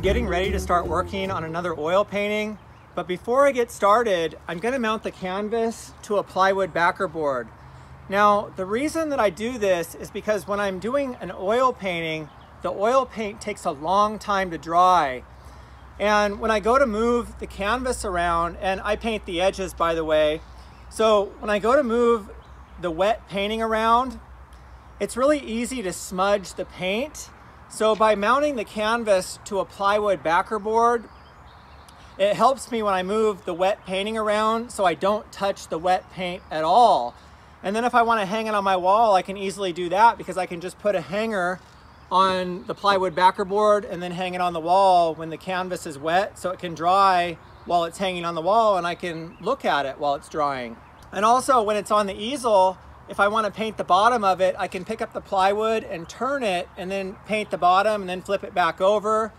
getting ready to start working on another oil painting, but before I get started, I'm going to mount the canvas to a plywood backer board. Now, the reason that I do this is because when I'm doing an oil painting, the oil paint takes a long time to dry. And when I go to move the canvas around, and I paint the edges, by the way, so when I go to move the wet painting around, it's really easy to smudge the paint. So by mounting the canvas to a plywood backer board, it helps me when I move the wet painting around so I don't touch the wet paint at all. And then if I want to hang it on my wall, I can easily do that because I can just put a hanger on the plywood backer board and then hang it on the wall when the canvas is wet so it can dry while it's hanging on the wall and I can look at it while it's drying. And also when it's on the easel, if I want to paint the bottom of it, I can pick up the plywood and turn it and then paint the bottom and then flip it back over.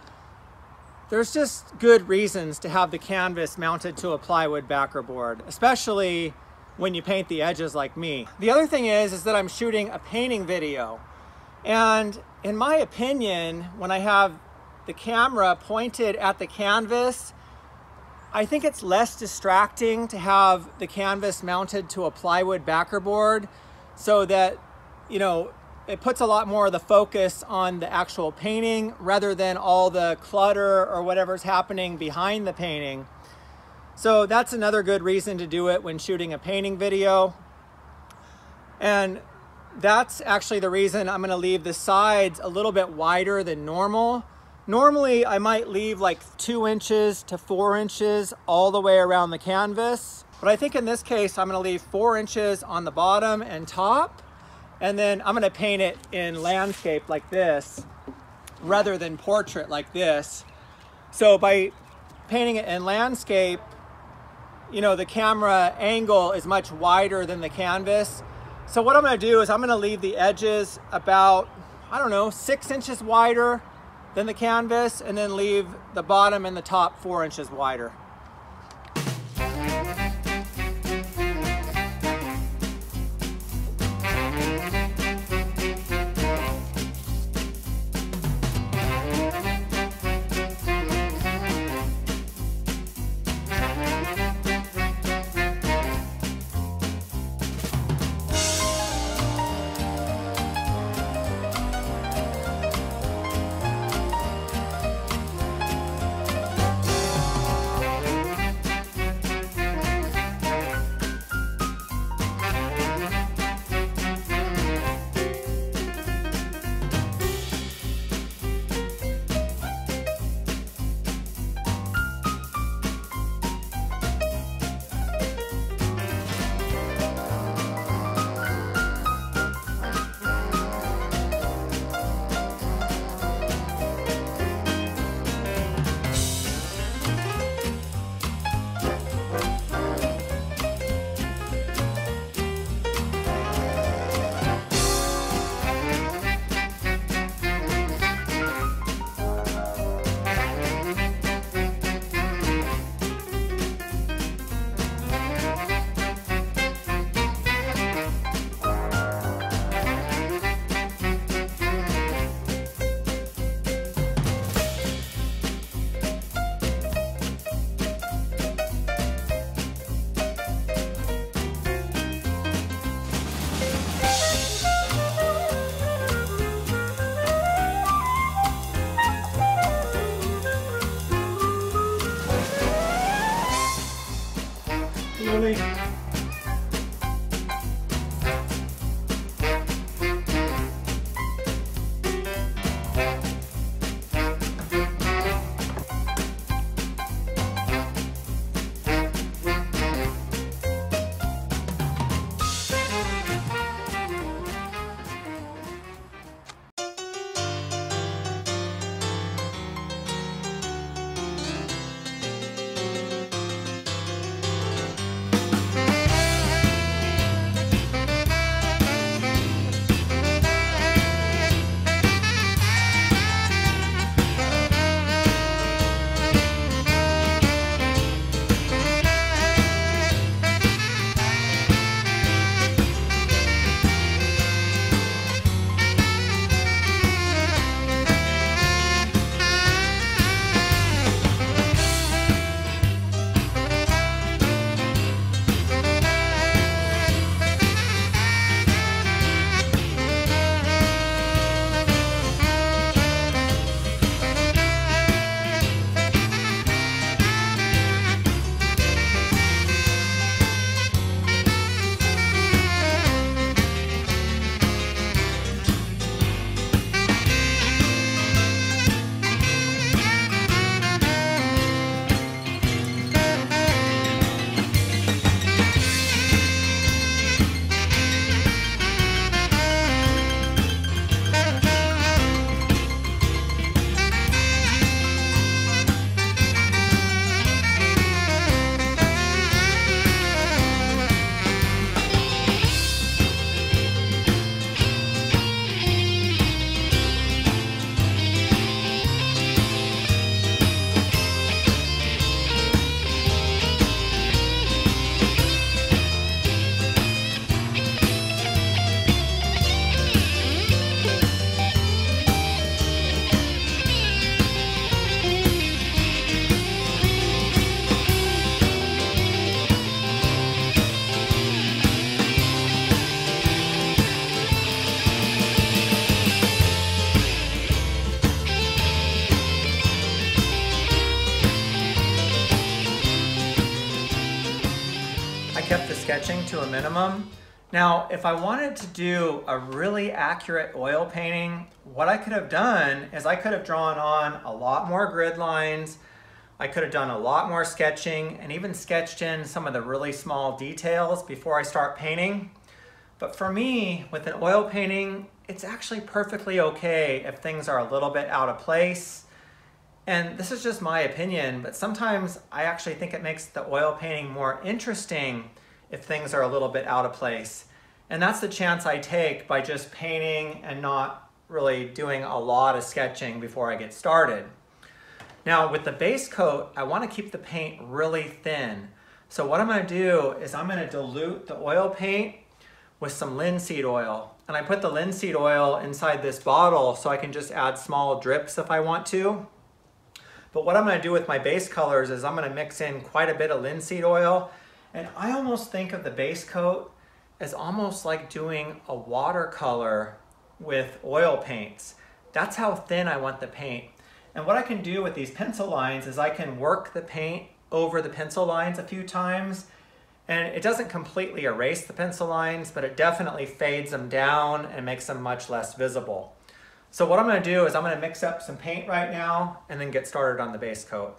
There's just good reasons to have the canvas mounted to a plywood backer board, especially when you paint the edges like me. The other thing is that I'm shooting a painting video. And in my opinion, when I have the camera pointed at the canvas, I think it's less distracting to have the canvas mounted to a plywood backer board so that, you know, it puts a lot more of the focus on the actual painting rather than all the clutter or whatever's happening behind the painting. So that's another good reason to do it when shooting a painting video. And that's actually the reason I'm going to leave the sides a little bit wider than normal. Normally, I might leave like 2 inches to 4 inches all the way around the canvas. But I think in this case, I'm going to leave 4 inches on the bottom and top. And then I'm going to paint it in landscape like this rather than portrait like this. So by painting it in landscape, you know, the camera angle is much wider than the canvas. So what I'm going to do is I'm going to leave the edges about, I don't know, 6 inches wider than the canvas, and then leave the bottom and the top 4 inches wider. sketching to a minimum. Now, if I wanted to do a really accurate oil painting, what I could have done is I could have drawn on a lot more grid lines. I could have done a lot more sketching and even sketched in some of the really small details before I start painting. But for me, with an oil painting, it's actually perfectly okay if things are a little bit out of place. And this is just my opinion, but sometimes I actually think it makes the oil painting more interesting if things are a little bit out of place. And that's the chance I take by just painting and not really doing a lot of sketching before I get started. Now with the base coat, I want to keep the paint really thin. So what I'm going to do is I'm going to dilute the oil paint with some linseed oil. And I put the linseed oil inside this bottle so I can just add small drips if I want to. But what I'm going to do with my base colors is I'm going to mix in quite a bit of linseed oil. And I almost think of the base coat as almost like doing a watercolor with oil paints. That's how thin I want the paint. And what I can do with these pencil lines is I can work the paint over the pencil lines a few times. And it doesn't completely erase the pencil lines, but it definitely fades them down and makes them much less visible. So what I'm going to do is I'm going to mix up some paint right now and then get started on the base coat.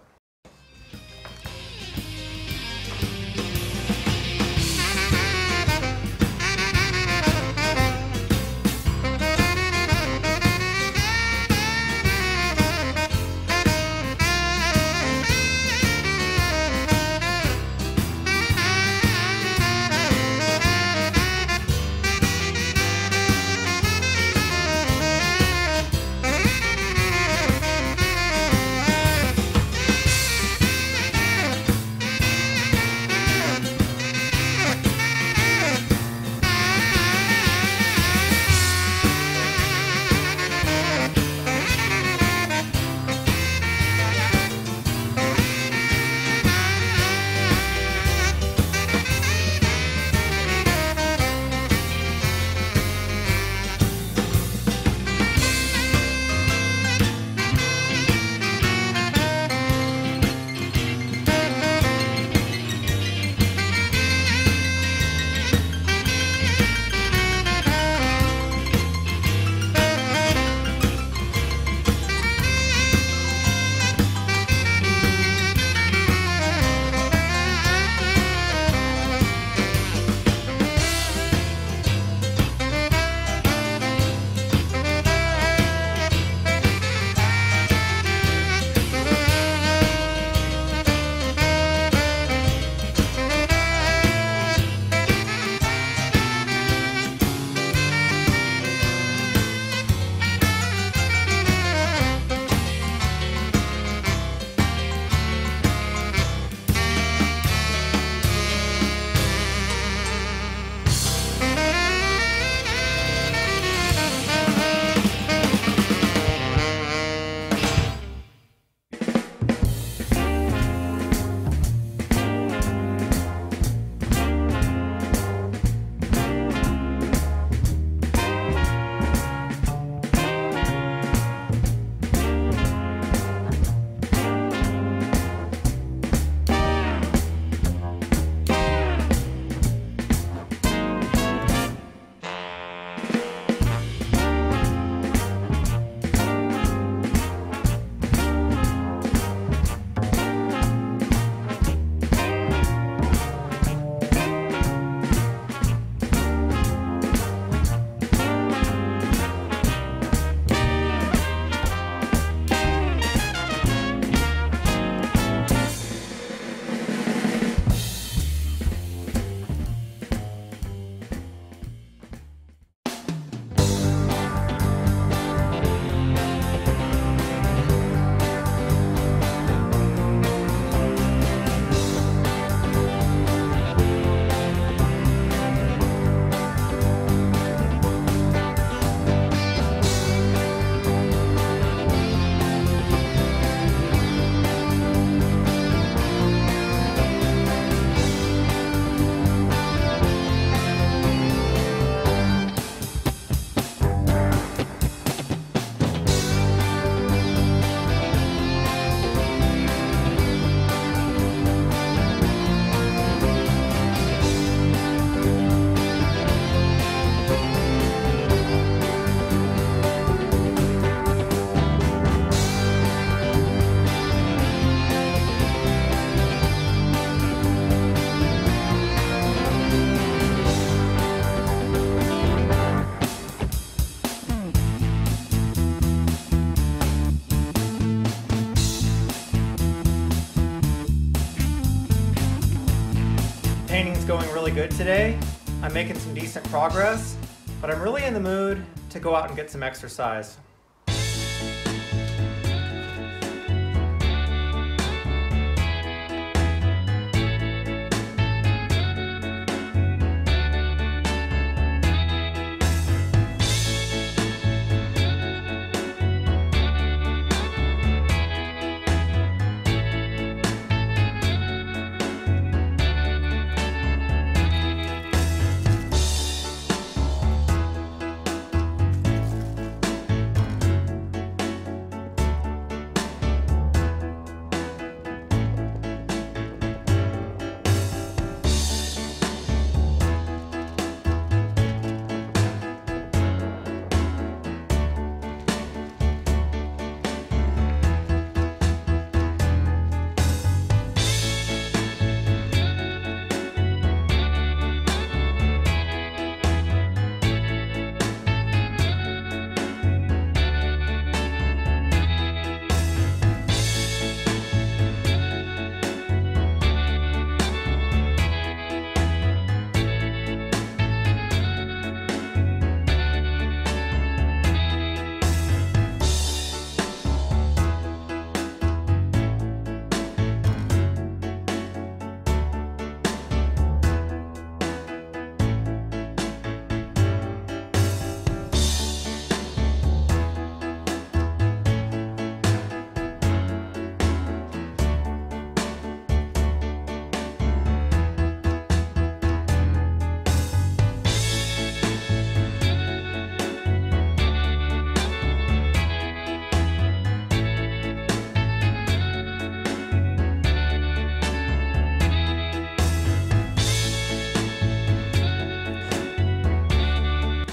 is going really good today. I'm making some decent progress, but I'm really in the mood to go out and get some exercise.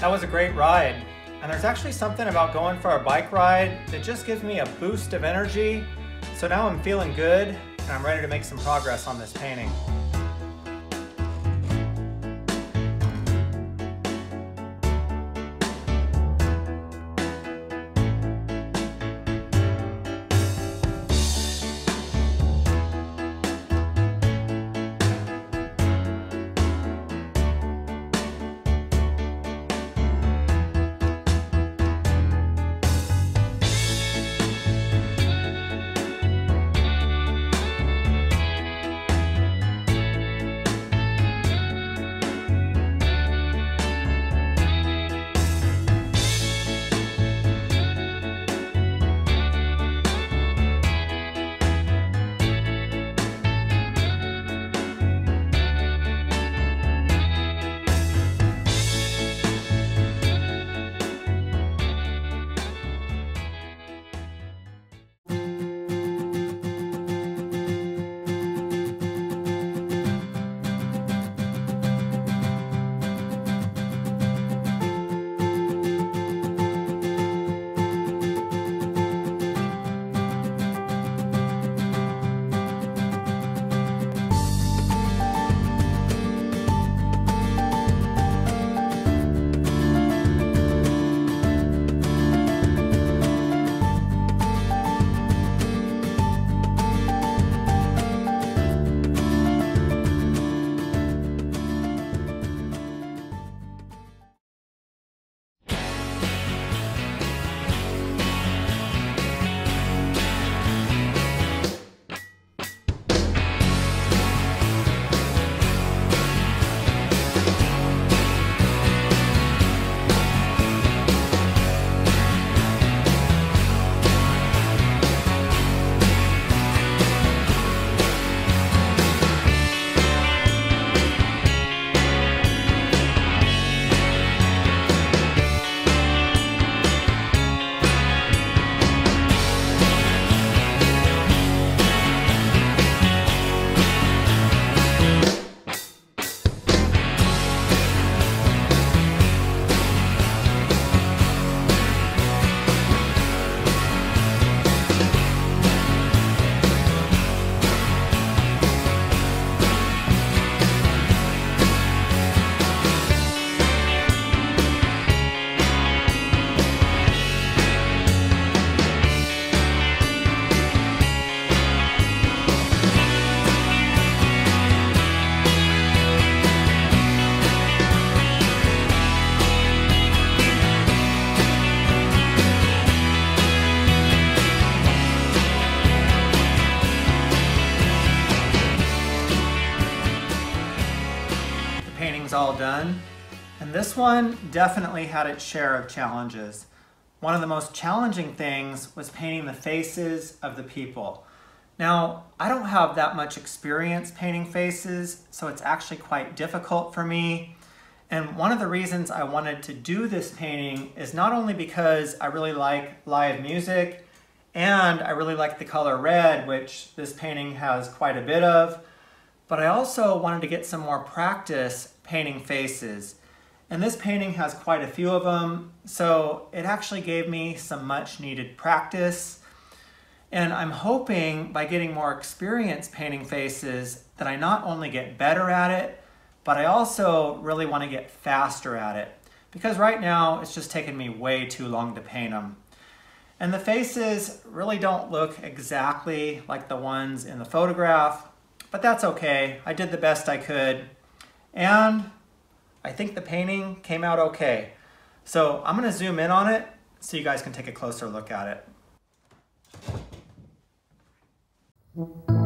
That was a great ride. And there's actually something about going for a bike ride that just gives me a boost of energy. So now I'm feeling good and I'm ready to make some progress on this painting. well done. And this one definitely had its share of challenges. One of the most challenging things was painting the faces of the people. Now, I don't have that much experience painting faces, so it's actually quite difficult for me. And one of the reasons I wanted to do this painting is not only because I really like live music and I really like the color red, which this painting has quite a bit of, but I also wanted to get some more practice painting faces. And this painting has quite a few of them, so it actually gave me some much needed practice. And I'm hoping by getting more experience painting faces that I not only get better at it, but I also really want to get faster at it, because right now it's just taking me way too long to paint them. And the faces really don't look exactly like the ones in the photograph, but that's okay. I did the best I could, and I think the painting came out okay. So I'm going to zoom in on it so you guys can take a closer look at it.